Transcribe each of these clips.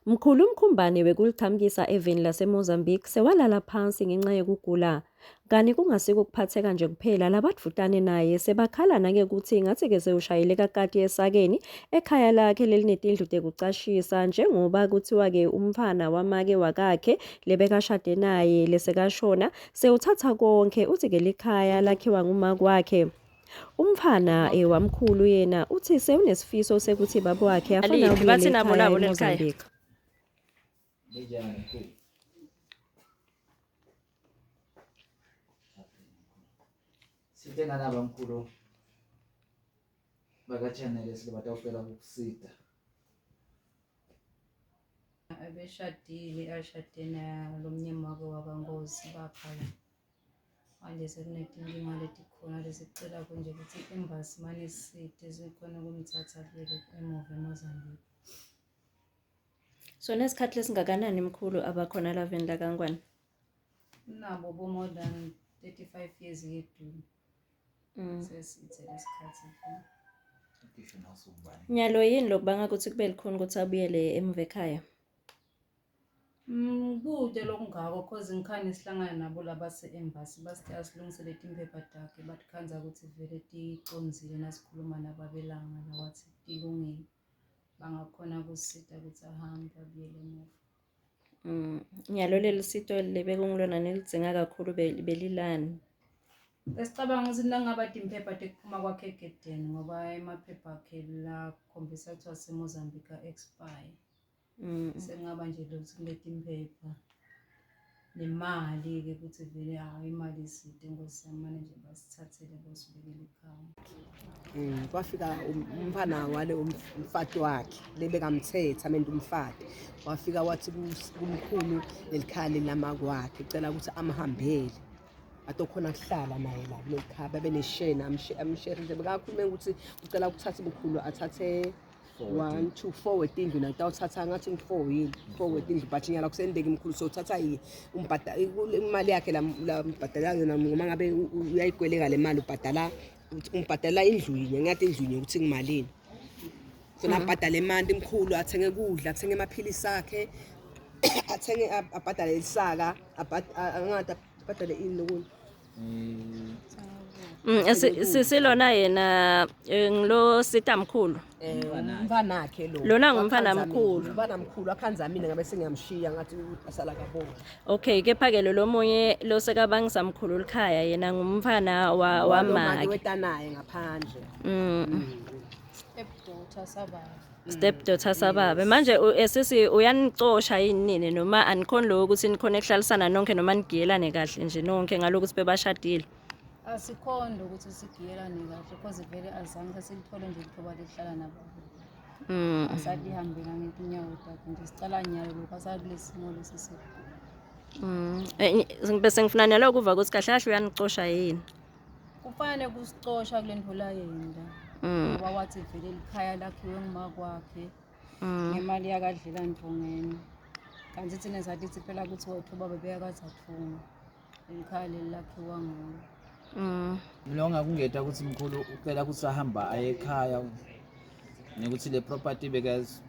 Mkhulu uMkhumbane bekuliqhamukisa eveni laseMozambique sewalala phansi ngenxa yokugula. Kanti kungasiko ukuphatheka nje kuphela labadvutane naye sebakhala nangekuthi ngathi-ke sewushayele kakati esakeni ekhaya lakhe lelinetindlu tekucashisa njengoba kuthiwa-ke umfana wamake wakakhe lebekashade naye lesekashona sewuthatha konke uthi-ke likhaya lakhiwa ngumakwakhe. Umfana wamkhulu yena uthi sewunesifiso sekuthi baba wakhe afuna bathi ukuyela nabo ekhaya labo lelikhaya. eMozambique. Sitena naba mkhulu baka-channel batawucela ukukusida. Abeshadile ashade nalo mnyeni wake wakangozi bakhala. Manje sekunetinkinga letikhona lesicela nje ukuthi i-embassy manje iside zikhona ukumthatha kuyele emuva eMozambique. So nesikhathi lesingakanani mkhulu abakhona laveni lakangwane? Nabo bo more than 35 years yedulu. Sesithe lesikhathi. Ngisho nasubani. Nyalo yini lokubanga ukuthi kube likhona ukuthi abuyele emuva ekhaya? Kude lokungako cause ngikhani sihlangana nabo labase-embassy basithi asilungisele timphepha takhe bathi khanza ukuthi vele ticonzile nasikhuluma nababelanga lawathi tilungile bangakhona kusita ukuthi ahambe abuyele emuva. Nyalo leli sito lebekungilona nelidzinga kakhulu belilani. Esicabanga ukuthi langaba timphepha tekuphuma kwakhe egedeni ngoba emaphepha akhe la khombisa ukuthi waseMozambique expire. Sekungaba nje ukuthi kuletimpepha nemali-ke ukuthi vele hayi imali iside ngosamane nje basithathele bosibekele ekhaya. Kwafika umfana wale umfati wakhe lebekamthetha amendu umfati wafika wathi kumkhulu lelikhaya lamakwakhe ecela ukuthi amhambele atokhona kuhlala naye la lekhaya bebeneshena amsherile bekakhulume ukuthi ucela ukuthatha umkhulu athathe 1 2 4 wetindlu natawuthatha ngathi 4 yini 4 wetindlu but nyala kusendeki imkhulu sothatha umbhadala imali yakhe la mbhadala yona noma ngabe uyayikweleka le mali ubhadala umbhadala indlu yinye ngathi indlu yinye ukuthi ngimalini sona abhadala imali imkhulu athenge kudla athenge amaphilisi akhe athenge abhadale isaka angathi abhadale ini lokuni Sisilona yena ngilo sita mkhulu. Umfana wakhe lo. Lona ngumfana mkhulu. Umfana mkhulu akhanza mina ngabe sengiyamshiya ngathi asala kabona. Okay, kepha-ke lo munye lo sekabangisa mkhulu likhaya yena ngumfana wamake. Wetanaye ngaphandle. Stepdaughter sababa. Stepdaughter sababe. Manje sisi uyanicosha yini nini noma anikhona lo ukuthi nikhona ekuhlalisana nonke noma nigiyelane kahle nje nonke ngalokuthi bebashadile. Asikhonda ukuthi sigiyelane kahle cause vele azange silithole nje ithuba lihlala nabo. Asadihambela ngenyawo takhe nje sicala nyalo lokho asakulesimo lesi bese ngifuna nalo kuva ukuthi kahle kahle uyanicosha yini. kufanele kusicosha kule ndlela yenda ngoba wathi vele likhaya lakhiwe ngumakwakhe ngemali yakadlela Ntfongeni kanti thina sathi phela ukuthi wethuba bebeyakazatfunga likhaya lelakhiwa nguye. Mina ngakungeta ukuthi mkhulu ucela ukuthi ahamba aye ekhaya nekuthi le property because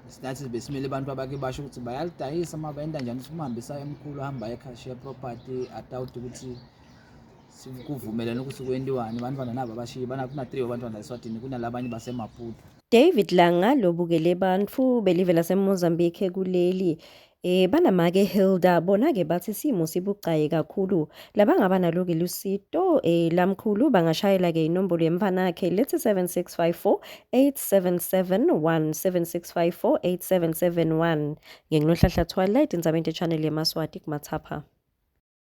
sinathi besimele abantu abake basho ukuthi bayalidayisa uma bayenda njani ukuthi umhambisa emkhulu ahamba ekhaya share property atawuthi ukuthi sikuvumelana ukuthi kwendiwani abantwana nabo abashiye bana kuna 3 abantwana eSwatini kunalabanye baseMaputo. David Langa lobukele bantfu belive laseMozambique kuleli banamake Hilda bona-ke bathi simo sibucayi kakhulu labangaba nalo-ke lusito lamkhulu bangashayela-ke inombolo yemfanakhe lethi 7654 8771 7654 8771 ngenginohlahla Twilight indzabeni channel yeMaswati kuMathapha.